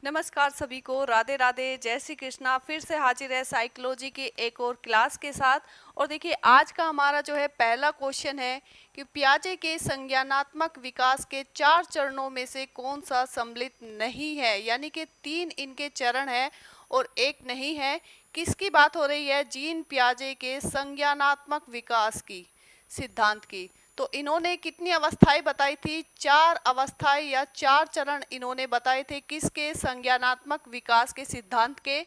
नमस्कार सभी को, राधे राधे, जय श्री कृष्णा। फिर से हाजिर है साइकोलॉजी की एक और क्लास के साथ। और देखिए आज का हमारा जो है पहला क्वेश्चन है कि पियाजे के संज्ञानात्मक विकास के 4 चरणों में से कौन सा सम्मिलित नहीं है, यानी कि 3 इनके चरण है और एक नहीं है। किसकी बात हो रही है? जीन पियाजे के संज्ञानात्मक विकास की, सिद्धांत की। तो इन्होंने कितनी अवस्थाएं बताई थी? 4 अवस्थाएं या 4 चरण इन्होंने बताए थे किसके? संज्ञानात्मक विकास के सिद्धांत के।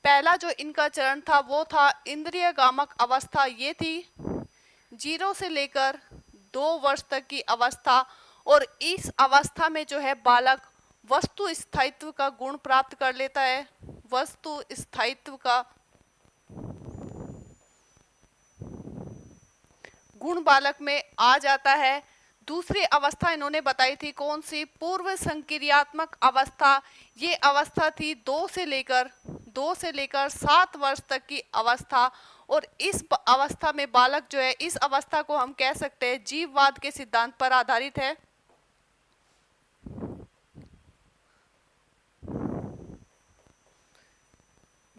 पहला जो इनका चरण था वो था इंद्रियगामक अवस्था, ये थी 0 से लेकर 2 वर्ष तक की अवस्था। और इस अवस्था में जो है बालक वस्तु स्थायित्व का गुण प्राप्त कर लेता है, वस्तु स्थायित्व का गुण बालक में आ जाता है। दूसरी अवस्था इन्होंने बताई थी कौन सी? पूर्व संक्रियात्मक अवस्था। ये अवस्था थी 2 से लेकर 7 वर्ष तक की अवस्था। और इस अवस्था में बालक जो है, इस अवस्था को हम कह सकते हैं जीववाद के सिद्धांत पर आधारित है।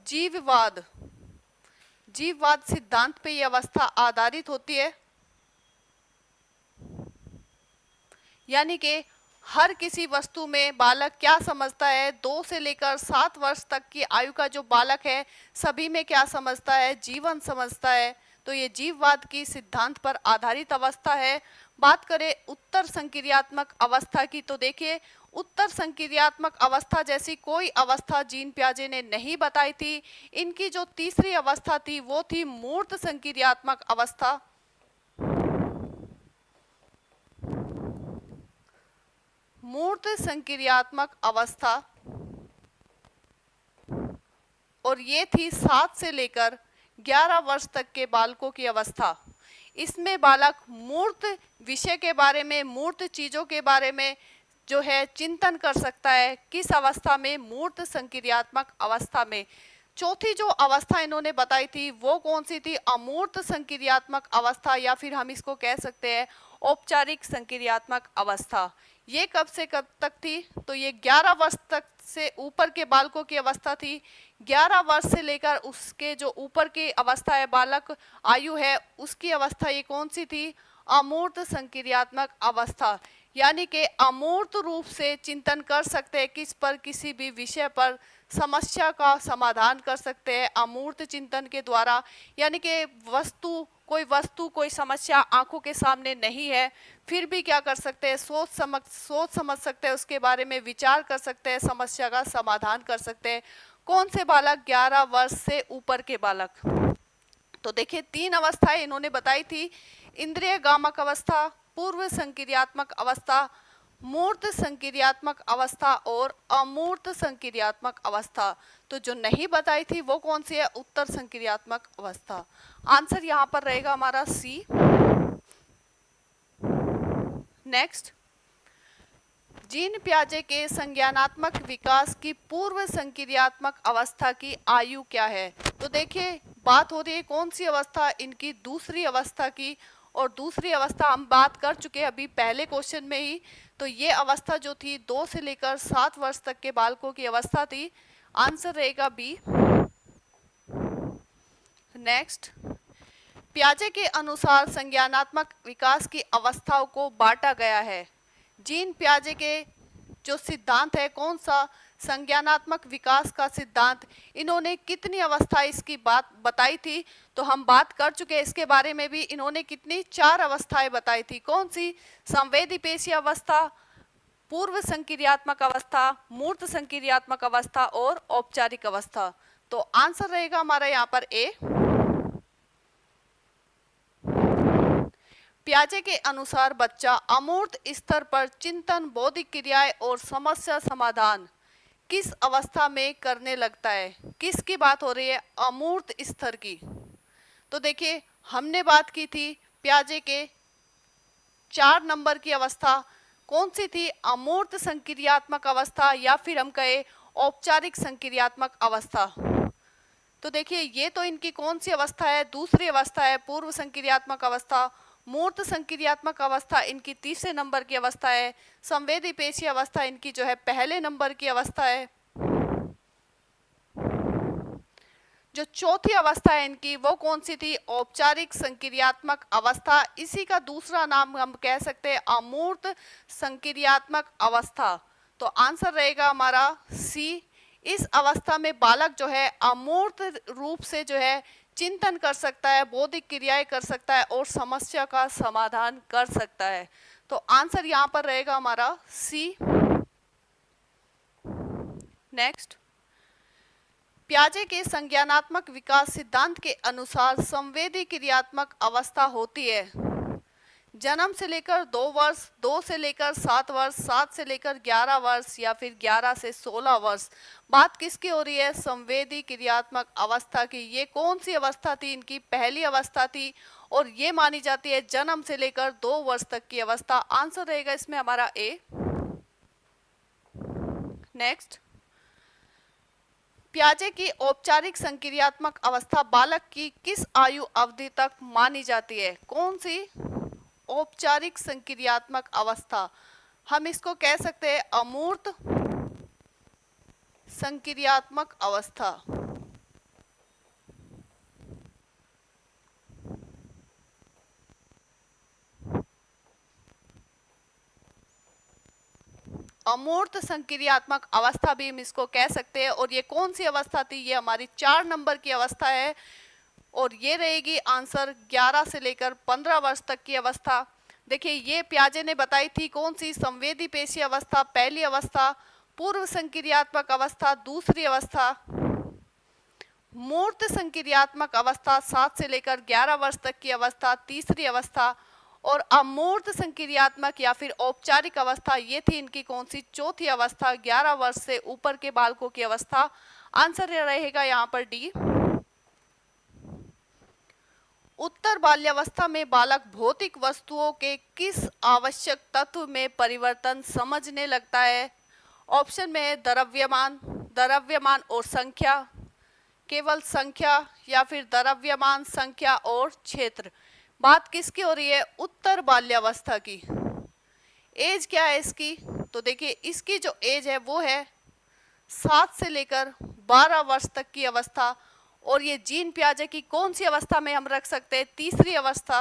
जीववाद सिद्धांत पे ये अवस्था आधारित होती है, यानी कि हर किसी वस्तु में बालक क्या समझता है? 2 से लेकर 7 वर्ष तक की आयु का जो बालक है, सभी में क्या समझता है? जीवन समझता है। तो ये जीववाद की सिद्धांत पर आधारित अवस्था है। बात करें उत्तर संक्रियात्मक अवस्था की, तो देखिए उत्तर संक्रियात्मक अवस्था जैसी कोई अवस्था जीन पियाजे ने नहीं बताई थी। इनकी जो तीसरी अवस्था थी वो थी मूर्त संक्रियात्मक अवस्था। मूर्त संक्रियात्मक अवस्था, और ये थी 7 से लेकर 11 वर्ष तक के बालकों की अवस्था। इसमें बालक मूर्त विषय के बारे में, मूर्त चीज़ों के बारे में जो है चिंतन कर सकता है। किस अवस्था में? मूर्त संक्रियात्मक अवस्था में। चौथी जो अवस्था इन्होंने बताई थी वो कौन सी थी? अमूर्त संक्रियात्मक अवस्था, या फिर हम इसको कह सकते हैं औपचारिक संक्रियात्मक अवस्था। ये कब से कब तक थी? तो ये 11 वर्ष तक से ऊपर के बालकों की अवस्था थी। 11 वर्ष से लेकर उसके जो ऊपर की अवस्था है, बालक आयु है, उसकी अवस्था ये कौन सी थी? अमूर्त संक्रियात्मक अवस्था। यानी कि अमूर्त रूप से चिंतन कर सकते हैं, किस पर? किसी भी विषय पर समस्या का समाधान कर सकते हैं अमूर्त चिंतन के द्वारा। यानी कि कोई वस्तु, कोई समस्या आंखों के सामने नहीं है, फिर भी क्या कर सकते हैं? सोच समझ सकते हैं, उसके बारे में विचार कर सकते हैं, समस्या का समाधान कर सकते हैं। कौन से बालक? 11 वर्ष से ऊपर के बालक। तो देखिए 3 अवस्थाएं इन्होंने बताई थी, इंद्रियगामक अवस्था, पूर्व संक्रियात्मक अवस्था, मूर्त संक्रियात्मक अवस्था और अमूर्त संक्रियात्मक अवस्था। तो जो नहीं बताई थी वो कौन सी है? उत्तर संक्रियात्मक अवस्था। आंसर यहाँ पर रहेगा हमारा सी। नेक्स्ट, जीन पियाजे के संज्ञानात्मक विकास की पूर्व संक्रियात्मक अवस्था की आयु क्या है? तो देखिए बात हो रही है कौन सी अवस्था? इनकी दूसरी अवस्था की। और दूसरी अवस्था हम बात कर चुके हैं अभी पहले क्वेश्चन में ही। तो ये अवस्था जो थी 2 से लेकर 7 वर्ष तक के बालकों की अवस्था थी। आंसर रहेगा बी। नेक्स्ट, पियाजे के अनुसार संज्ञानात्मक विकास की अवस्थाओं को बांटा गया है। जीन पियाजे के जो सिद्धांत है, कौन सा? संज्ञानात्मक विकास का सिद्धांत। इन्होंने कितनी अवस्थाएं इसकी बात बताई थी? तो हम बात कर चुके हैं इसके बारे में भी। इन्होंने कितनी? 4 अवस्थाएं बताई थी। कौन सी? संवेदीपेशीय अवस्था, पूर्व संक्रियात्मक अवस्था, मूर्त संक्रियात्मक अवस्था और औपचारिक अवस्था। तो आंसर रहेगा हमारा यहाँ पर ए। पियाजे के अनुसार बच्चा अमूर्त स्तर पर चिंतन, बौद्धिक क्रियाएं और समस्या समाधान किस अवस्था में करने लगता है? किसकी बात हो रही है? अमूर्त स्तर की। तो देखिए हमने बात की थी पियाजे के 4 नंबर की अवस्था, कौन सी थी? अमूर्त संक्रियात्मक अवस्था, या फिर हम कहे औपचारिक संक्रियात्मक अवस्था। तो देखिए ये तो इनकी कौन सी अवस्था है? दूसरी अवस्था है, पूर्व संक्रियात्मक अवस्था। मूर्त संक्रियात्मक अवस्था इनकी तीसरे नंबर की अवस्था है। संवेदीपेशीय अवस्था इनकी जो है पहले नंबर की अवस्था है। जो चौथी अवस्था है इनकी वो कौन सी थी? औपचारिक संक्रियात्मक अवस्था। इसी का दूसरा नाम हम कह सकते हैं अमूर्त संक्रियात्मक अवस्था। तो आंसर रहेगा हमारा सी। इस अवस्था में बालक जो है अमूर्त रूप से जो है चिंतन कर सकता है, बौद्धिक क्रियाएं कर सकता है और समस्या का समाधान कर सकता है। तो आंसर यहाँ पर रहेगा हमारा सी। नेक्स्ट, पियाजे के संज्ञानात्मक विकास सिद्धांत के अनुसार संवेदी क्रियात्मक अवस्था होती है जन्म से लेकर 2 वर्ष, 2 से लेकर 7 वर्ष, 7 से लेकर 11 वर्ष या फिर 11 से 16 वर्ष। बात किसकी हो रही है? संवेदी क्रियात्मक अवस्था की। ये कौन सी अवस्था थी? इनकी पहली अवस्था थी और ये मानी जाती है जन्म से लेकर 2 वर्ष तक की अवस्था। आंसर रहेगा इसमें हमारा ए। नेक्स्ट, पियाजे की औपचारिक संक्रियात्मक अवस्था बालक की किस आयु अवधि तक मानी जाती है? कौन सी औपचारिक संक्रियात्मक अवस्था? हम इसको कह सकते हैं अमूर्त संक्रियात्मक अवस्था। अमूर्त संक्रियात्मक अवस्था भी हम इसको कह सकते हैं। और ये कौन सी अवस्था थी? ये हमारी 4 नंबर की अवस्था है और ये रहेगी आंसर 11 से लेकर 15 वर्ष तक की अवस्था। देखिए, ये पियाजे ने बताई थी कौन सी? संवेदी पेशी अवस्था पहली अवस्था, पूर्व संक्रियात्मक अवस्था दूसरी अवस्था, मूर्त संक्रियात्मक अवस्था 7 से लेकर 11 वर्ष तक की अवस्था तीसरी अवस्था, और अमूर्त संक्रियात्मक या फिर औपचारिक अवस्था ये थी इनकी कौन सी? चौथी अवस्था, 11 वर्ष से ऊपर के बालकों की अवस्था। आंसर रहेगा यहाँ पर डी। उत्तर बाल्यावस्था में बालक भौतिक वस्तुओं के किस आवश्यक तत्व में परिवर्तन समझने लगता है? ऑप्शन में है द्रव्यमान, द्रव्यमान और संख्या, केवल संख्या, या फिर द्रव्यमान, संख्या और क्षेत्र। बात किसकी हो रही है? उत्तर बाल्यावस्था की। एज क्या है इसकी? तो देखिए, इसकी जो एज है वो है 7 से लेकर 12 वर्ष तक की अवस्था। और ये जीन पियाजे की कौन सी अवस्था में हम रख सकते हैं? तीसरी अवस्था।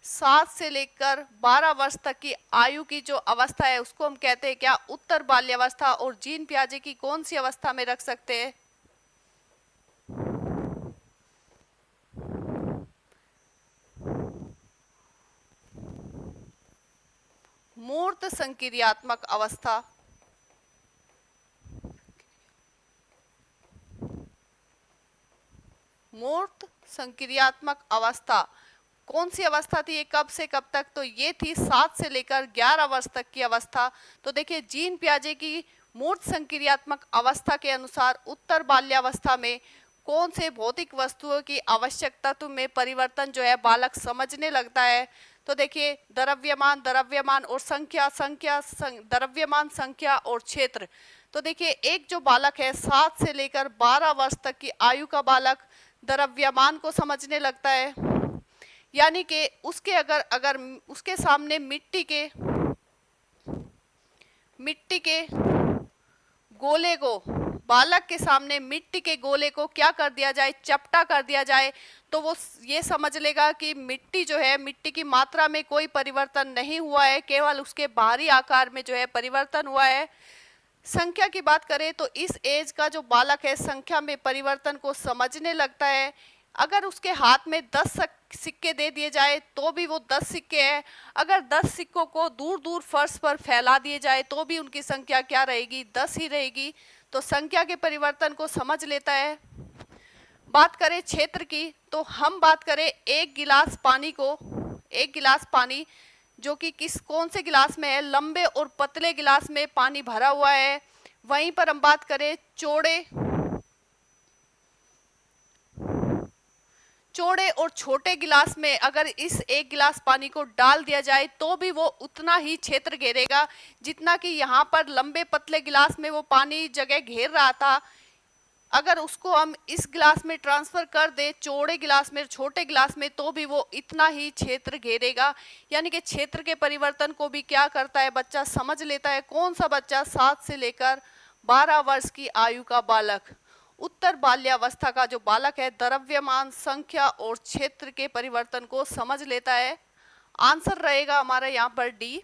7 से लेकर 12 वर्ष तक की आयु की जो अवस्था है उसको हम कहते हैं क्या? उत्तर बाल्यावस्था। और जीन पियाजे की कौन सी अवस्था में रख सकते हैं? मूर्त संक्रियात्मक अवस्था। मूर्त संक्रियात्मक अवस्था कौन सी अवस्था थी? ये कब से कब तक? तो ये थी 7 से लेकर 11 वर्ष तक की अवस्था। तो देखिए, जीन पियाजे की मूर्त संक्रियात्मक अवस्था के अनुसार उत्तर बाल्यावस्था में कौन से भौतिक वस्तुओं की आवश्यक तत्व में परिवर्तन जो है बालक समझने लगता है? तो देखिए, द्रव्यमान, द्रव्यमान और संख्या, संख्या, द्रव्यमान, संख्या और क्षेत्र। तो देखिए, एक जो बालक है 7 से लेकर 12 वर्ष तक की आयु का बालक द्रव्यमान को समझने लगता है, यानी कि उसके अगर उसके सामने मिट्टी के गोले को, बालक के सामने मिट्टी के गोले को क्या कर दिया जाए? चपटा कर दिया जाए, तो वो ये समझ लेगा कि मिट्टी जो है, मिट्टी की मात्रा में कोई परिवर्तन नहीं हुआ है, केवल उसके बाहरी आकार में जो है परिवर्तन हुआ है। संख्या की बात करें तो इस एज का जो बालक है संख्या में परिवर्तन को समझने लगता है। अगर उसके हाथ में 10 सिक्के दे दिए जाए तो भी वो 10 सिक्के हैं। अगर 10 सिक्कों को दूर दूर फर्श पर फैला दिए जाए तो भी उनकी संख्या क्या रहेगी? 10 ही रहेगी। तो संख्या के परिवर्तन को समझ लेता है। बात करें क्षेत्र की, तो हम बात करें एक गिलास पानी जो कि कौन से गिलास में है? लंबे और पतले गिलास में पानी भरा हुआ है। वहीं पर हम बात करें चौड़े और छोटे गिलास में, अगर इस एक गिलास पानी को डाल दिया जाए तो भी वो उतना ही क्षेत्र घेरेगा जितना कि यहाँ पर लंबे पतले गिलास में वो पानी जगह घेर रहा था। अगर उसको हम इस गिलास में ट्रांसफर कर दे, चौड़े गिलास में, छोटे गिलास में, तो भी वो इतना ही क्षेत्र घेरेगा। यानी कि क्षेत्र के परिवर्तन को भी क्या करता है बच्चा? समझ लेता है। कौन सा बच्चा? 7 से लेकर 12 वर्ष की आयु का बालक उत्तर बाल्यावस्था का जो बालक है द्रव्यमान, संख्या और क्षेत्र के परिवर्तन को समझ लेता है। आंसर रहेगा हमारा यहाँ पर डी।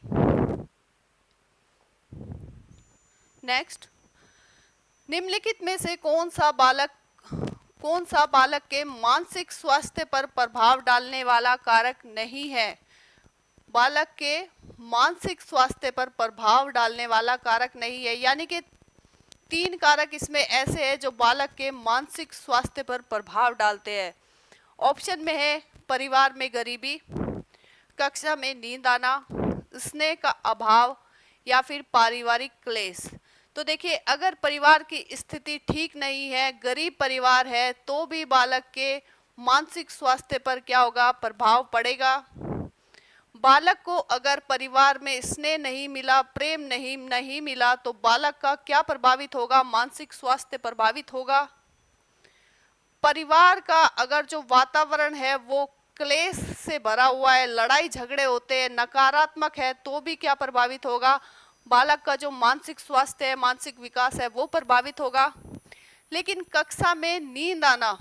नेक्स्ट, निम्नलिखित में से कौन सा बालक के मानसिक स्वास्थ्य पर प्रभाव डालने वाला कारक नहीं है? बालक के मानसिक स्वास्थ्य पर प्रभाव डालने वाला कारक नहीं है, यानी कि 3 कारक इसमें ऐसे हैं जो बालक के मानसिक स्वास्थ्य पर प्रभाव डालते हैं। ऑप्शन में है परिवार में गरीबी, कक्षा में नींद आना, स्नेह का अभाव या फिर पारिवारिक क्लेश। तो देखिए, अगर परिवार की स्थिति ठीक नहीं है, गरीब परिवार है, तो भी बालक के मानसिक स्वास्थ्य पर क्या होगा? प्रभाव पड़ेगा। बालक को अगर परिवार में स्नेह नहीं मिला, प्रेम नहीं मिला, तो बालक का क्या प्रभावित होगा? मानसिक स्वास्थ्य प्रभावित होगा। परिवार का अगर जो वातावरण है वो क्लेश से भरा हुआ है, लड़ाई झगड़े होते हैं, नकारात्मक है, तो भी क्या प्रभावित होगा? बालक का जो मानसिक स्वास्थ्य है, मानसिक विकास है, वो प्रभावित होगा। लेकिन कक्षा में नींद आना,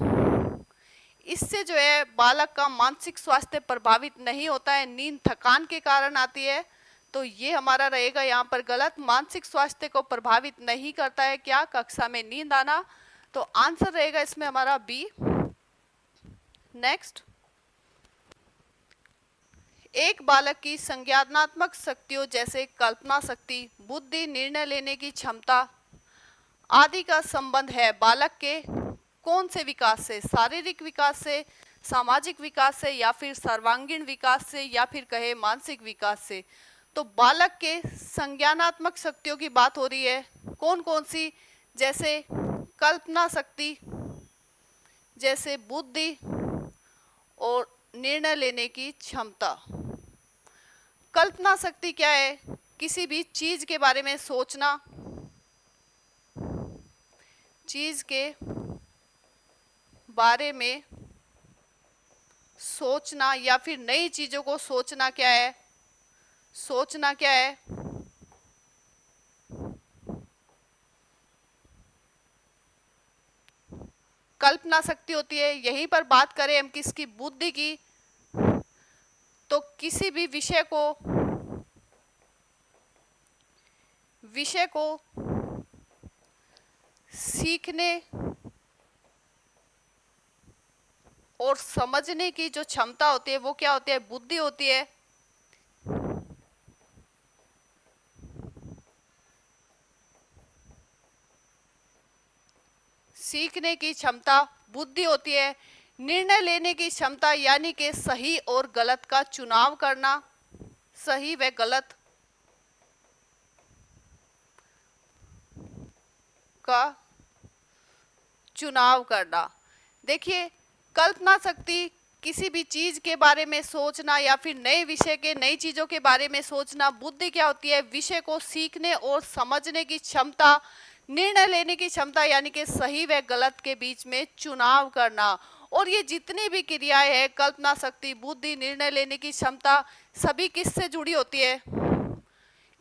इससे जो है बालक का मानसिक स्वास्थ्य प्रभावित नहीं होता है, नींद थकान के कारण आती है। तो ये हमारा रहेगा यहाँ पर गलत। मानसिक स्वास्थ्य को प्रभावित नहीं करता है क्या? कक्षा में नींद आना। तो आंसर रहेगा इसमें हमारा बी। नेक्स्ट, एक बालक की संज्ञानात्मक शक्तियों जैसे कल्पना शक्ति, बुद्धि, निर्णय लेने की क्षमता आदि का संबंध है बालक के कौन से विकास से? शारीरिक विकास से, सामाजिक विकास से, या फिर सर्वांगीण विकास से, या फिर कहे मानसिक विकास से? तो बालक के संज्ञानात्मक शक्तियों की बात हो रही है। कौन कौन सी? जैसे कल्पना शक्ति, जैसे बुद्धि और निर्णय लेने की क्षमता। कल्पना शक्ति क्या है? किसी भी चीज के बारे में सोचना, चीज के बारे में सोचना या फिर नई चीजों को सोचना क्या है? सोचना क्या है? कल्पना शक्ति होती है। यहीं पर बात करें हम किसकी? बुद्धि की, तो किसी भी विषय को सीखने और समझने की जो क्षमता होती है वो क्या होती है? बुद्धि होती है। सीखने की क्षमता बुद्धि होती है। निर्णय लेने की क्षमता यानी कि सही और गलत का चुनाव करना, सही व गलत का चुनाव करना। देखिए, कल्पना शक्ति किसी भी चीज के बारे में सोचना या फिर नए विषय के, नई चीजों के बारे में सोचना। बुद्धि क्या होती है? विषय को सीखने और समझने की क्षमता। निर्णय लेने की क्षमता यानी कि सही व गलत के बीच में चुनाव करना। और ये जितनी भी क्रियाएं हैं, कल्पना शक्ति, बुद्धि, निर्णय लेने की क्षमता, सभी किससे जुड़ी होती है?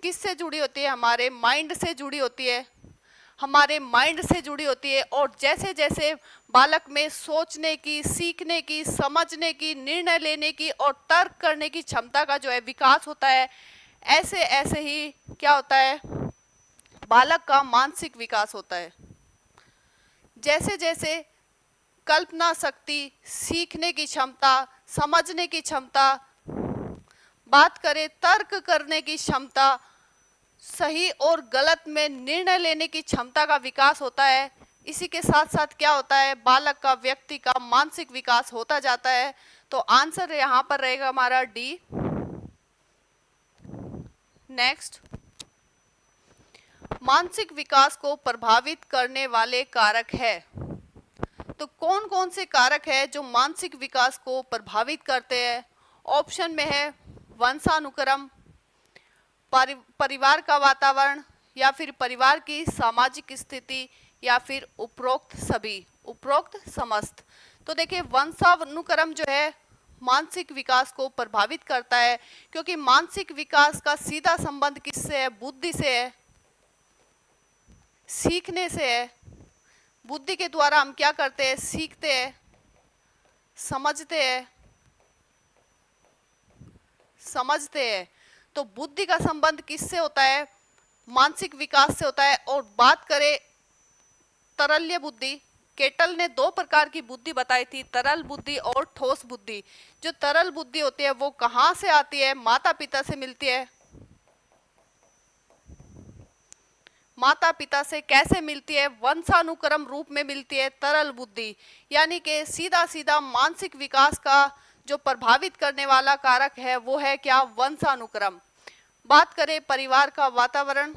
किससे जुड़ी होती है? हमारे माइंड से जुड़ी होती है। हमारे माइंड से जुड़ी होती है। और जैसे जैसे बालक में सोचने की, सीखने की, समझने की, निर्णय लेने की और तर्क करने की क्षमता का जो है विकास होता है, ऐसे ऐसे ही क्या होता है? बालक का मानसिक विकास होता है। जैसे जैसे कल्पना शक्ति, सीखने की क्षमता, समझने की क्षमता, बात करें तर्क करने की क्षमता, सही और गलत में निर्णय लेने की क्षमता का विकास होता है, इसी के साथ साथ क्या होता है? बालक का, व्यक्ति का मानसिक विकास होता जाता है। तो आंसर यहाँ पर रहेगा हमारा डी। नेक्स्ट, मानसिक विकास को प्रभावित करने वाले कारक है। तो कौन कौन से कारक है जो मानसिक विकास को प्रभावित करते हैं? ऑप्शन में है वंशानुक्रम, परिवार का वातावरण, या फिर परिवार की सामाजिक स्थिति, या फिर उपरोक्त सभी, उपरोक्त समस्त। तो देखिए, वंशानुक्रम जो है मानसिक विकास को प्रभावित करता है, क्योंकि मानसिक विकास का सीधा संबंध किससे है? बुद्धि से है। सीखने से है। बुद्धि के द्वारा हम क्या करते हैं? सीखते हैं, समझते हैं, समझते हैं। तो बुद्धि का संबंध किससे होता है? मानसिक विकास से होता है। और बात करें तरल्य बुद्धि, केटल ने दो प्रकार की बुद्धि बताई थी, तरल बुद्धि और ठोस बुद्धि। जो तरल बुद्धि होती है वो कहाँ से आती है? माता पिता से मिलती है। माता पिता से कैसे मिलती है? वंशानुक्रम रूप में मिलती है तरल बुद्धि। यानी कि सीधा सीधा मानसिक विकास का जो प्रभावित करने वाला कारक है वो है क्या? वंशानुक्रम। बात करें परिवार का वातावरण,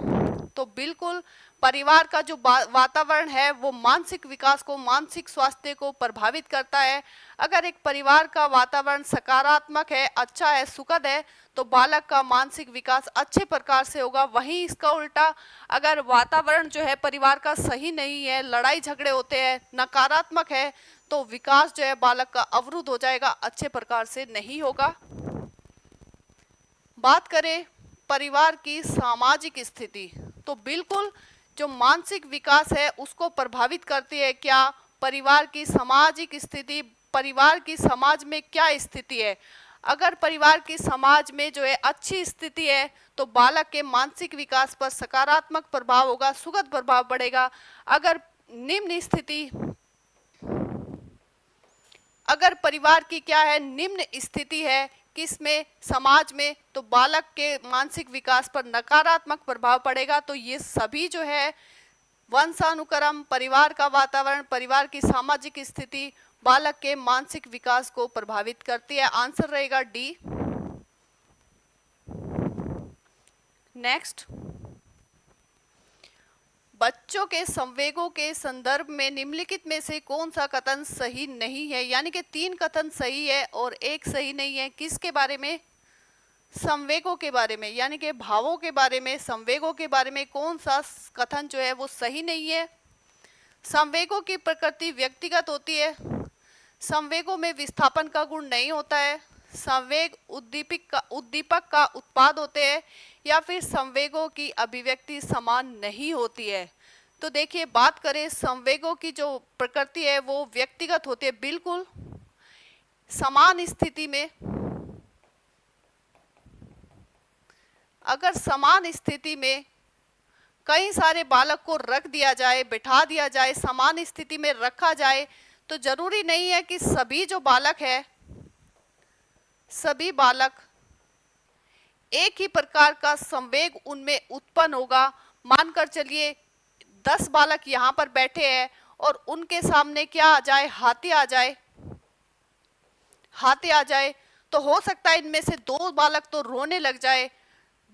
तो बिल्कुल परिवार का जो वातावरण है वो मानसिक विकास को, मानसिक स्वास्थ्य को प्रभावित करता है। अगर एक परिवार का वातावरण सकारात्मक है, अच्छा है, सुखद है, तो बालक का मानसिक विकास अच्छे प्रकार से होगा। वहीं इसका उल्टा, अगर वातावरण जो है परिवार का सही नहीं है, लड़ाई झगड़े होते हैं, नकारात्मक है, तो विकास जो है बालक का अवरुद्ध हो जाएगा, अच्छे प्रकार से नहीं होगा। बात करें परिवार की सामाजिक स्थिति, तो बिल्कुल जो मानसिक विकास है उसको प्रभावित करती है क्या? परिवार की सामाजिक स्थिति। परिवार की समाज में क्या स्थिति है? अगर परिवार की समाज में जो है अच्छी स्थिति है तो बालक के मानसिक विकास पर सकारात्मक प्रभाव होगा, सुखद प्रभाव पड़ेगा। अगर निम्न स्थिति, अगर परिवार की क्या है? निम्न स्थिति है किसमें? समाज में, तो बालक के मानसिक विकास पर नकारात्मक प्रभाव पड़ेगा। तो ये सभी जो है वंशानुक्रम, परिवार का वातावरण, परिवार की सामाजिक स्थिति बालक के मानसिक विकास को प्रभावित करती है। आंसर रहेगा डी। नेक्स्ट, बच्चों के संवेगों के संदर्भ में निम्नलिखित में से कौन सा कथन सही नहीं है? यानी कि 3 कथन सही है और 1 सही नहीं है। किसके बारे में? संवेगों के बारे में, यानी कि भावों के बारे में, संवेगों के बारे में कौन सा कथन जो है वो सही नहीं है? संवेगों की प्रकृति व्यक्तिगत होती है, संवेगों में विस्थापन का गुण नहीं होता है, संवेग उद्दीपक का उत्पाद होते हैं, या फिर संवेगों की अभिव्यक्ति समान नहीं होती है। तो देखिए, बात करें संवेगों की जो प्रकृति है वो व्यक्तिगत होती है। बिल्कुल समान स्थिति में, अगर समान स्थिति में कई सारे बालक को रख दिया जाए, बिठा दिया जाए, समान स्थिति में रखा जाए, तो जरूरी नहीं है कि सभी जो बालक है, सभी बालक एक ही प्रकार का संवेग उनमें उत्पन्न होगा। मानकर चलिए 10 बालक यहाँ पर बैठे हैं और उनके सामने क्या आ जाए? हाथी आ जाए, हाथी आ जाए, तो हो सकता है इनमें से 2 बालक तो रोने लग जाए,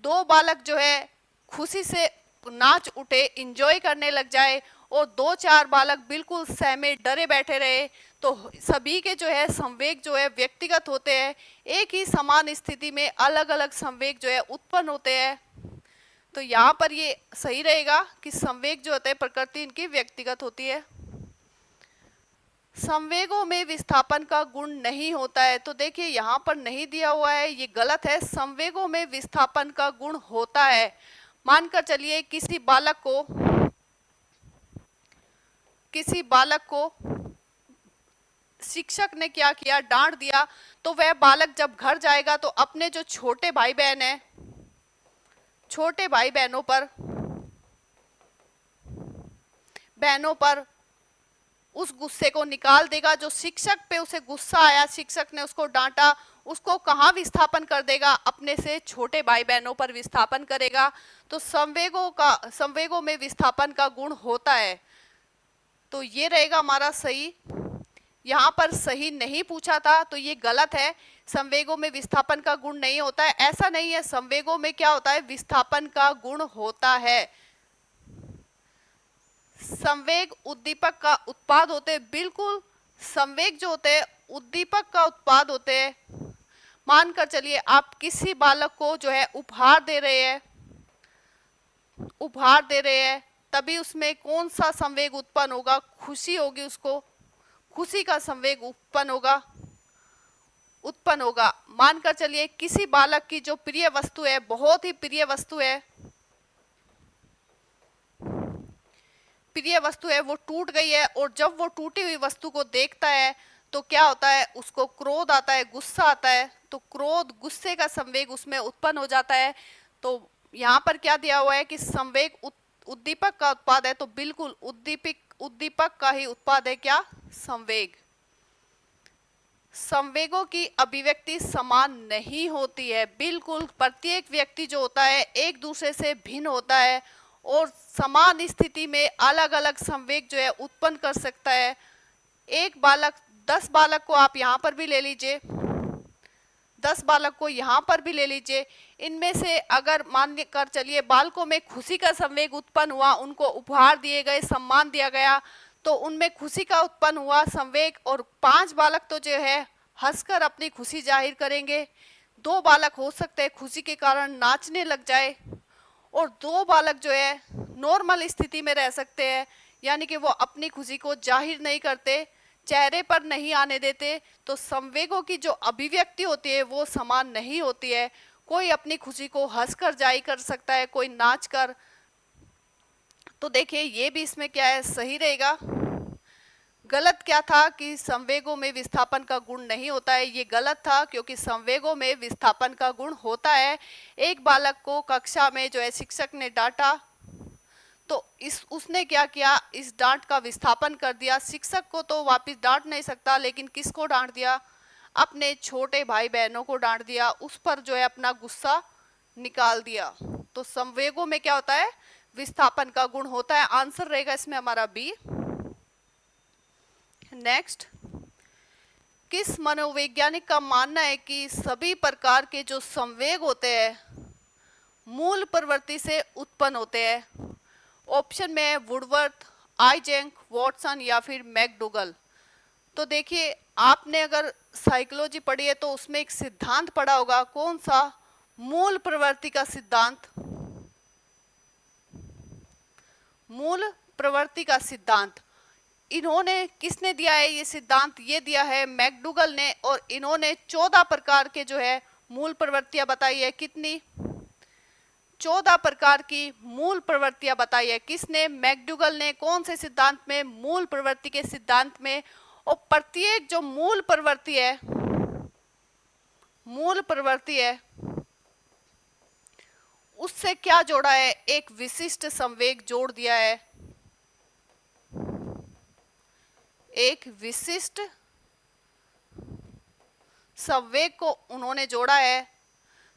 2 बालक जो है खुशी से नाच उठे, इंजॉय करने लग जाए, और 2-4 बालक बिल्कुल सहमे डरे बैठे रहे। तो सभी के जो है संवेग जो है व्यक्तिगत होते हैं, एक ही समान स्थिति में अलग अलग संवेग जो है उत्पन्न होते हैं। तो यहाँ पर ये सही रहेगा कि संवेग जो होते हैं प्रकृति इनकी व्यक्तिगत होती है। संवेगों में विस्थापन का गुण नहीं होता है, तो देखिए यहाँ पर नहीं दिया हुआ है, ये गलत है। संवेगों में विस्थापन का गुण होता है। मानकर चलिए किसी बालक को शिक्षक ने क्या किया? डांट दिया। तो वह बालक जब घर जाएगा तो अपने जो छोटे भाई बहन है, छोटे भाई बहनों पर उस गुस्से को निकाल देगा। जो शिक्षक पे उसे गुस्सा आया, शिक्षक ने उसको डांटा, उसको कहाँ विस्थापन कर देगा? अपने से छोटे भाई बहनों पर विस्थापन करेगा। तो संवेगों में विस्थापन का गुण होता है। तो ये रहेगा हमारा सही। यहाँ पर सही नहीं पूछा था तो ये गलत है। संवेगों में विस्थापन का गुण नहीं होता है, ऐसा नहीं है। संवेगों में क्या होता है? विस्थापन का गुण होता है। संवेग उद्दीपक का उत्पाद होते हैं। बिल्कुल, संवेग जो होते हैं उद्दीपक का उत्पाद होते हैं। मानकर चलिए आप किसी बालक को जो है उपहार दे रहे हैं, तभी उसमें कौन सा संवेग उत्पन्न होगा? खुशी होगी, उसको खुशी का संवेग उत्पन्न होगा। मानकर चलिए किसी बालक की जो प्रिय वस्तु है, बहुत ही प्रिय वस्तु है, प्रिय वस्तु है वो टूट गई है, और जब वो टूटी हुई वस्तु को देखता है तो क्या होता है, उसको क्रोध आता है, गुस्सा आता है। तो क्रोध, गुस्से का संवेग उसमें उत्पन्न हो जाता है। तो यहाँ पर क्या दिया हुआ है कि संवेग उद्दीपक का उत्पाद है, तो बिल्कुल उद्दीपक का ही उत्पाद है क्या, संवेग। संवेगों की अभिव्यक्ति समान नहीं होती है, बिल्कुल प्रत्येक व्यक्ति जो होता है एक दूसरे से भिन्न होता है, और समान स्थिति में अलग अलग संवेग जो है उत्पन्न कर सकता है। एक बालक, 10 बालक को आप यहाँ पर भी ले लीजिए, 10 बालक को यहाँ पर भी ले लीजिए, इनमें से अगर मान कर चलिए बालकों में खुशी का संवेग उत्पन्न हुआ, उनको उपहार दिए गए, सम्मान दिया गया, तो उनमें खुशी का उत्पन्न हुआ संवेग, और 5 बालक तो जो है हंसकर अपनी खुशी जाहिर करेंगे। 2 बालक हो सकते हैं खुशी के कारण नाचने लग जाए, और 2 बालक जो है नॉर्मल स्थिति में रह सकते हैं, यानी कि वो अपनी खुशी को जाहिर नहीं करते, चेहरे पर नहीं आने देते। तो संवेगों की जो अभिव्यक्ति होती है वो समान नहीं होती है। कोई अपनी खुशी को हंसकर जाहिर कर सकता है, कोई नाचकर। तो देखिए ये भी इसमें क्या है, सही रहेगा। गलत क्या था कि संवेगों में विस्थापन का गुण नहीं होता है, ये गलत था, क्योंकि संवेगों में विस्थापन का गुण होता है। एक बालक को कक्षा में जो है शिक्षक ने डांटा, तो उसने क्या किया, इस डांट का विस्थापन कर दिया। शिक्षक को तो वापस डांट नहीं सकता, लेकिन किसको डांट दिया, अपने छोटे भाई बहनों को डांट दिया, उस पर जो है अपना गुस्सा निकाल दिया। तो संवेगों में क्या होता है, विस्थापन का गुण होता है। आंसर रहेगा इसमें हमारा बी। नेक्स्ट, किस मनोवैज्ञानिक का मानना है कि सभी प्रकार के जो संवेग होते हैं मूल प्रवृत्ति से उत्पन्न होते हैं? ऑप्शन में है वुडवर्थ, आइजेंक, वॉटसन या फिर मैकडूगल। तो देखिए आपने अगर साइकोलॉजी पढ़ी है तो उसमें एक सिद्धांत पढ़ा होगा, कौन सा, मूल प्रवृत्ति का सिद्धांत। मूल प्रवृत्ति का सिद्धांत इन्होंने, किसने दिया है ये सिद्धांत, ये दिया है मैकडूगल ने, और इन्होंने 14 प्रकार के जो है मूल प्रवृत्तियां बताई है। कितनी, 14 प्रकार की मूल प्रवृत्तियां बताई है। किसने, मैकडूगल ने। कौन से सिद्धांत में, मूल प्रवृत्ति के सिद्धांत में। और प्रत्येक जो मूल प्रवृत्ति है, मूल प्रवृत्ति है, उससे क्या जोड़ा है, एक विशिष्ट संवेग जोड़ दिया है, एक विशिष्ट संवेग को उन्होंने जोड़ा है।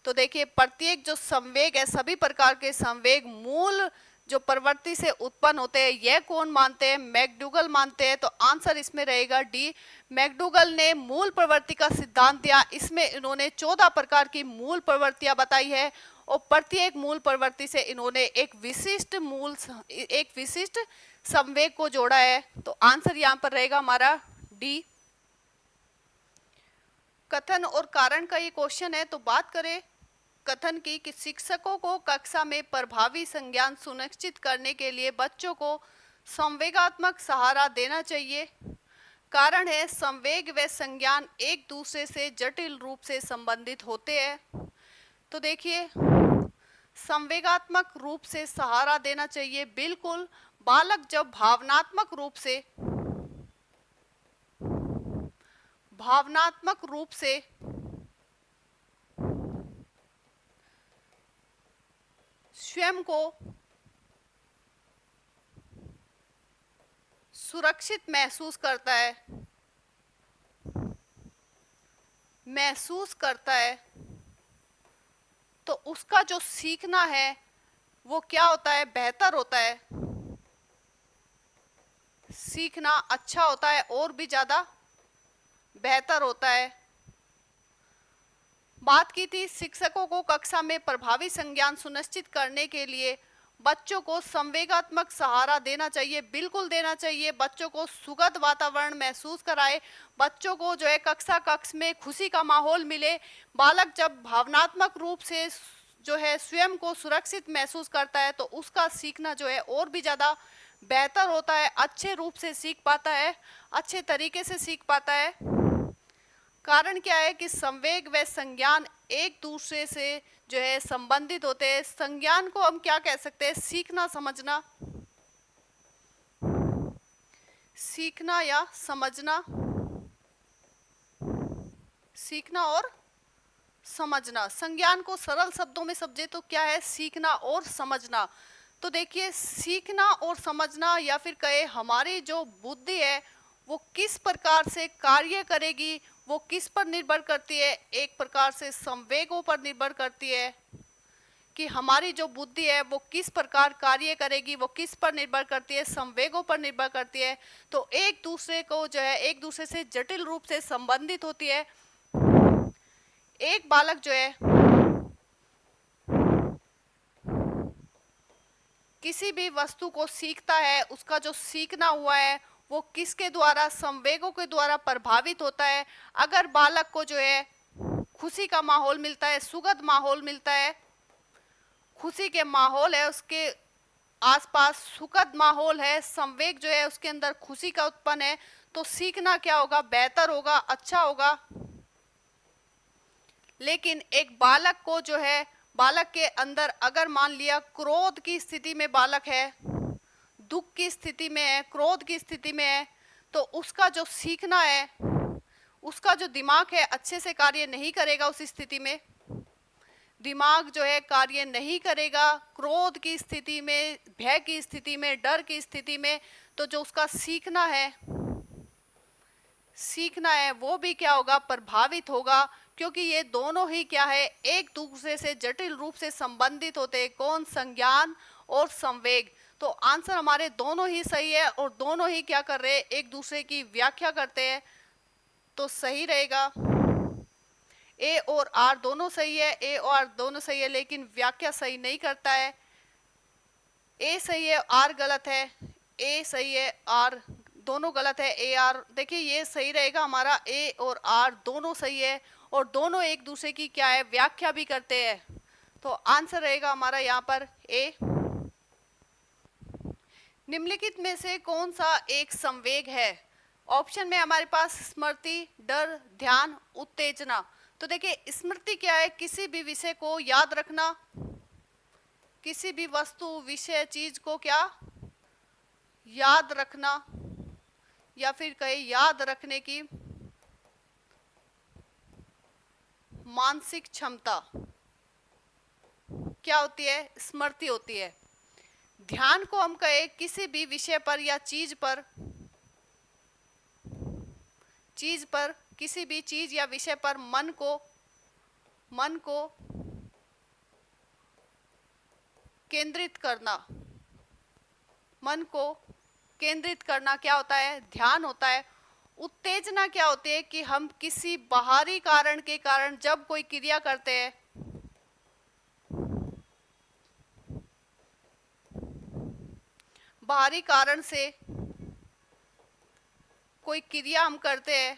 तो देखिए प्रत्येक जो संवेग है, सभी प्रकार के संवेग मूल जो प्रवृत्ति से उत्पन्न होते हैं, यह कौन मानते हैं, मैकडूगल मानते हैं। तो आंसर इसमें रहेगा डी। मैकडूगल ने मूल प्रवृत्ति का सिद्धांत दिया, इसमें इन्होंने 14 प्रकार की मूल प्रवृत्तियां बताई है, और प्रत्येक मूल प्रवृत्ति से इन्होंने एक विशिष्ट संवेग को जोड़ा है। तो आंसर यहां पर रहेगा हमारा डी। कथन और कारण का ये क्वेश्चन है। तो बात करें कथन की कि शिक्षकों को कक्षा में प्रभावी संज्ञान सुनिश्चित करने के लिए बच्चों को संवेगात्मक सहारा देना चाहिए। कारण है संवेग व संज्ञान एक दूसरे से जटिल रूप से संबंधित होते हैं। तो देखिए संवेगात्मक रूप से सहारा देना चाहिए, बिल्कुल। बालक जब भावनात्मक रूप से स्वयं को सुरक्षित महसूस करता है, तो उसका जो सीखना है वो क्या होता है, बेहतर होता है, सीखना अच्छा होता है और भी ज्यादा बेहतर होता है। बात की थी शिक्षकों को कक्षा में प्रभावी संज्ञान सुनिश्चित करने के लिए बच्चों को संवेगात्मक सहारा देना चाहिए, बिल्कुल देना चाहिए। बच्चों को सुखद वातावरण महसूस कराए, बच्चों को जो है कक्ष में खुशी का माहौल मिले। बालक जब भावनात्मक रूप से जो है स्वयं को सुरक्षित महसूस करता है तो उसका सीखना जो है और भी ज़्यादा बेहतर होता है, अच्छे रूप से सीख पाता है, अच्छे तरीके से सीख पाता है। कारण क्या है कि संवेग व संज्ञान एक दूसरे से जो है संबंधित होते हैं। संज्ञान को हम क्या कह सकते हैं, सीखना समझना। सीखना या समझना, सीखना और समझना। संज्ञान को सरल शब्दों में समझे तो क्या है? सीखना और समझना। तो देखिए, सीखना और समझना या फिर कहे हमारी जो बुद्धि है वो किस प्रकार से कार्य करेगी, वो किस पर निर्भर करती है? एक प्रकार से संवेगों पर निर्भर करती है कि हमारी जो बुद्धि है वो किस प्रकार कार्य करेगी, वो किस पर निर्भर करती है? संवेगों पर निर्भर करती है। तो एक दूसरे को जो है, एक दूसरे से जटिल रूप से संबंधित होती है। एक बालक जो है किसी भी वस्तु को सीखता है, उसका जो सीखना हुआ है वो किसके द्वारा? संवेगों के द्वारा प्रभावित होता है। अगर बालक को जो है खुशी का माहौल मिलता है, सुखद माहौल मिलता है, खुशी के माहौल है, उसके आसपास सुखद माहौल है, संवेग जो है उसके अंदर खुशी का उत्पन्न है, तो सीखना क्या होगा? बेहतर होगा, अच्छा होगा। लेकिन एक बालक को जो है, बालक के अंदर अगर मान लिया क्रोध की स्थिति में बालक है, दुख की स्थिति में है, क्रोध की स्थिति में है, तो उसका जो सीखना है, उसका जो दिमाग है अच्छे से कार्य नहीं करेगा। उस स्थिति में दिमाग जो है कार्य नहीं करेगा। क्रोध की स्थिति में, भय की स्थिति में, डर की स्थिति में, तो जो उसका सीखना है वो भी क्या होगा? प्रभावित होगा। क्योंकि ये दोनों ही क्या है? एक दूसरे से जटिल रूप से संबंधित होते हैं। कौन? संज्ञान और संवेग। तो आंसर हमारे दोनों ही सही है और दोनों ही क्या कर रहे हैं? एक दूसरे की व्याख्या करते हैं। तो सही रहेगा ए और आर दोनों सही है, ए और आर दोनों सही है, लेकिन व्याख्या सही नहीं करता है। ए सही है, आर गलत है, ए सही है, आर दोनों गलत है। ए आर, देखिए ये सही रहेगा हमारा, ए और आर दोनों सही है और दोनों एक दूसरे की क्या है? व्याख्या भी करते हैं। तो आंसर रहेगा हमारा यहाँ पर ए। निम्नलिखित में से कौन सा एक संवेग है? ऑप्शन में हमारे पास स्मृति, डर, ध्यान, उत्तेजना। तो देखिए, स्मृति क्या है? किसी भी विषय को याद रखना, किसी भी वस्तु, विषय, चीज को क्या याद रखना, या फिर कहे याद रखने की मानसिक क्षमता क्या होती है? स्मृति होती है। ध्यान को हम कहे किसी भी विषय पर या चीज पर, किसी भी चीज या विषय पर मन को केंद्रित करना, मन को केंद्रित करना क्या होता है? ध्यान होता है। उत्तेजना क्या होती है? कि हम किसी बाहरी कारण के कारण जब कोई क्रिया करते हैं, बाहरी कारण से कोई क्रिया हम करते हैं,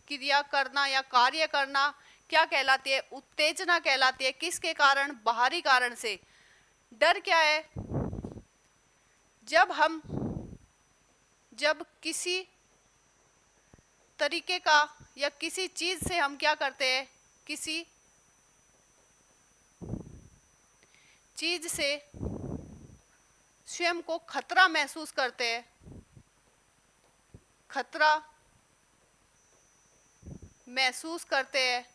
क्रिया करना या कार्य करना क्या कहलाती है? उत्तेजना कहलाती है। किसके कारण? बाहरी कारण से। डर क्या है? जब किसी तरीके का या किसी चीज से हम क्या करते हैं? किसी चीज से स्वयं को खतरा महसूस करते हैं, खतरा महसूस करते हैं।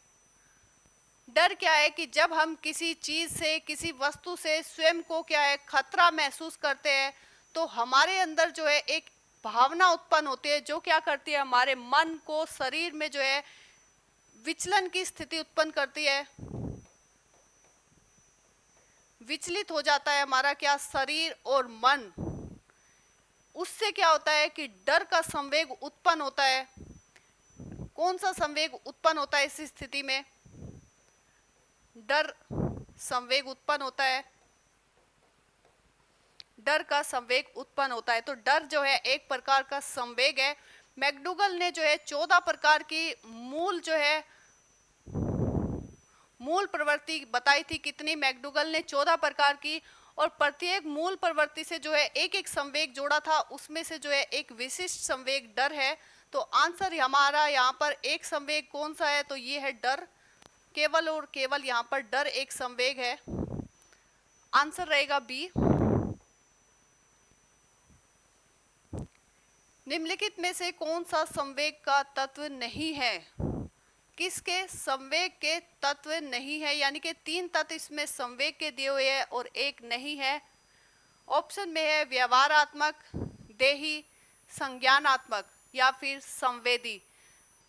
डर क्या है? कि जब हम किसी चीज से, किसी वस्तु से स्वयं को क्या है? खतरा महसूस करते हैं, तो हमारे अंदर जो है एक भावना उत्पन्न होती है जो क्या करती है? हमारे मन को, शरीर में जो है विचलन की स्थिति उत्पन्न करती है। विचलित हो जाता है हमारा क्या? शरीर और मन। उससे क्या होता है? कि डर का संवेग उत्पन्न होता है। कौन सा संवेग उत्पन्न होता है इस स्थिति में? डर संवेग उत्पन्न होता है, डर का संवेग उत्पन्न होता है। तो डर जो है एक प्रकार का संवेग है। मैकडूगल ने जो है 14 प्रकार की मूल प्रवृत्ति बताई थी। कितनी? मैकडूगल ने 14 प्रकार की, और प्रत्येक मूल प्रवृत्ति से जो है एक एक संवेग जोड़ा था। उसमें से जो है एक विशिष्ट संवेग डर है। तो आंसर हमारा यहाँ पर एक संवेग कौन सा है? तो ये है डर। केवल और केवल यहाँ पर डर एक संवेग है। आंसर रहेगा बी। निम्नलिखित में से कौन सा संवेग का तत्व नहीं है? किसके संवेग के तत्व नहीं है, यानी कि 3 तत्व इसमें संवेग के दिए हुए हैं और एक नहीं है। ऑप्शन में है व्यवहारात्मक, देही, संज्ञानात्मक या फिर संवेदी।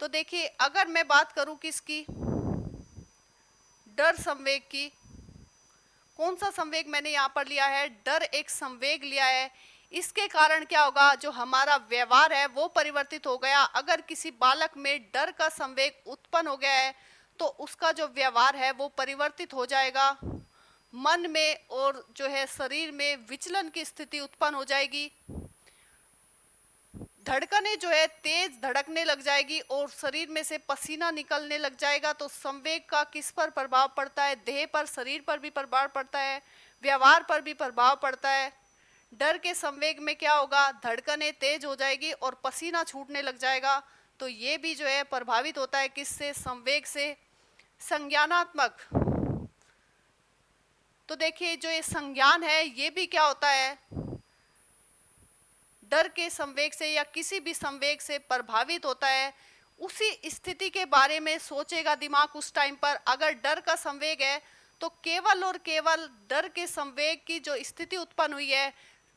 तो देखिए, अगर मैं बात करूं किसकी, डर संवेग की, कौन सा संवेग मैंने यहाँ पर लिया है? डर एक संवेग लिया है। इसके कारण क्या होगा, जो हमारा व्यवहार है वो परिवर्तित हो गया। अगर किसी बालक में डर का संवेग उत्पन्न हो गया है तो उसका जो व्यवहार है वो परिवर्तित हो जाएगा। मन में और जो है शरीर में विचलन की स्थिति उत्पन्न हो जाएगी। धड़कनें जो है तेज धड़कने लग जाएगी और शरीर में से पसीना निकलने लग जाएगा। तो संवेग का किस पर प्रभाव पड़ता है? देह पर, शरीर पर भी प्रभाव पड़ता है, व्यवहार पर भी प्रभाव पड़ता है। डर के संवेग में क्या होगा, धड़कनें तेज हो जाएगी और पसीना छूटने लग जाएगा। तो ये भी जो है प्रभावित होता है किससे? संवेग से। संज्ञानात्मक, तो देखिए जो ये संज्ञान है ये भी क्या होता है, डर के संवेग से या किसी भी संवेग से प्रभावित होता है। उसी स्थिति के बारे में सोचेगा दिमाग उस टाइम पर। अगर डर का संवेग है तो केवल और केवल डर के संवेग की जो स्थिति उत्पन्न हुई है,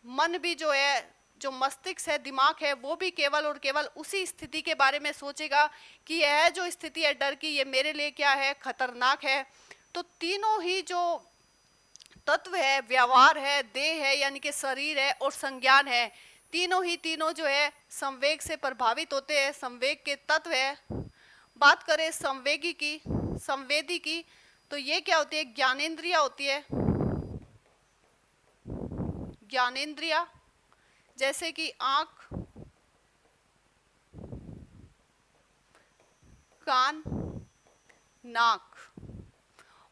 मन भी जो है, जो मस्तिष्क है, दिमाग है, वो भी केवल और केवल उसी स्थिति के बारे में सोचेगा कि यह जो स्थिति है डर की, ये मेरे लिए क्या है, खतरनाक है। तो तीनों ही जो तत्व है, व्यवहार है, देह है यानी कि शरीर है और संज्ञान है, तीनों जो है संवेग से प्रभावित होते हैं, संवेग के तत्व है। बात करें संवेगी की, संवेदी की, तो ये क्या होती है? ज्ञानेंद्रिया होती है। ज्ञानेंद्रिया जैसे कि आंख, कान, नाक।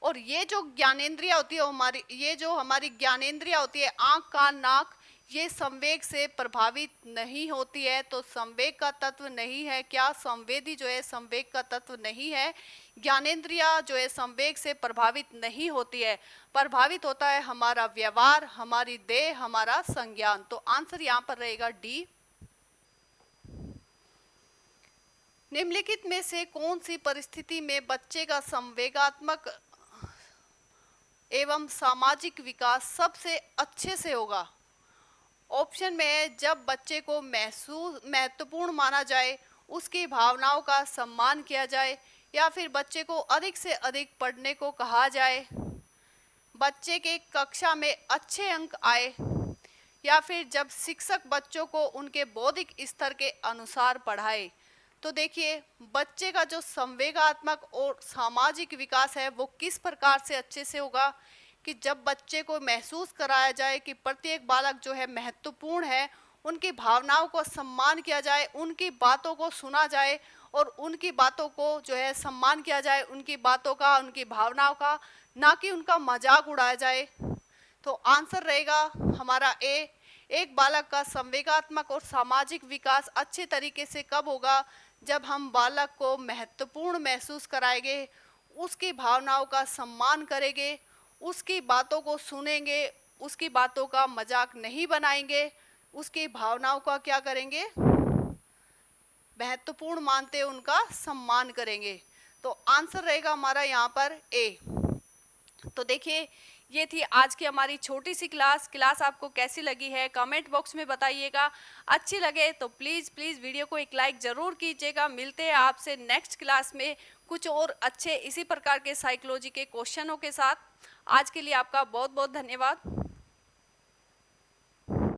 और ये जो ज्ञानेंद्रिया होती है हमारी, ये जो हमारी ज्ञानेंद्रिया होती है, आंख, कान, नाक, ये संवेग से प्रभावित नहीं होती है। तो संवेग का तत्व नहीं है। क्या? संवेदी जो है संवेग का तत्व नहीं है। ज्ञानेंद्रिया जो है संवेग से प्रभावित नहीं होती है। प्रभावित होता है हमारा व्यवहार, हमारी देह, हमारा संज्ञान। तो आंसर यहाँ पर रहेगा डी। निम्नलिखित में से कौन सी परिस्थिति में बच्चे का संवेगात्मक एवं सामाजिक विकास सबसे अच्छे से होगा? ऑप्शन में है जब बच्चे को महत्वपूर्ण माना जाए, उसकी भावनाओं का सम्मान किया जाए, या फिर बच्चे को अधिक से अधिक पढ़ने को कहा जाए, बच्चे के कक्षा में अच्छे अंक आए, या फिर जब शिक्षक बच्चों को उनके बौद्धिक स्तर के अनुसार पढ़ाए। तो देखिए, बच्चे का जो संवेगात्मक और सामाजिक विकास है वो किस प्रकार से अच्छे से होगा कि जब बच्चे को महसूस कराया जाए कि प्रत्येक बालक जो है महत्वपूर्ण है, उनकी भावनाओं को सम्मान किया जाए, उनकी बातों को सुना जाए और उनकी बातों को जो है सम्मान किया जाए, उनकी बातों का, उनकी भावनाओं का, ना कि उनका मजाक उड़ाया जाए। तो आंसर रहेगा हमारा ए। एक बालक का संवेगात्मक और सामाजिक विकास अच्छे तरीके से कब होगा? जब हम बालक को महत्वपूर्ण महसूस कराएंगे, उसकी भावनाओं का सम्मान करेंगे, उसकी बातों को सुनेंगे, उसकी बातों का मजाक नहीं बनाएंगे, उसकी भावनाओं का क्या करेंगे? महत्वपूर्ण मानते उनका सम्मान करेंगे। तो आंसर रहेगा हमारा यहाँ पर ए। तो देखिए, ये थी आज की हमारी छोटी सी क्लास आपको कैसी लगी है कमेंट बॉक्स में बताइएगा। अच्छी लगे तो प्लीज़ वीडियो को एक लाइक ज़रूर कीजिएगा। मिलते हैं आपसे नेक्स्ट क्लास में कुछ और अच्छे इसी प्रकार के साइकोलॉजी के क्वेश्चनों के साथ। आज के लिए आपका बहुत बहुत धन्यवाद।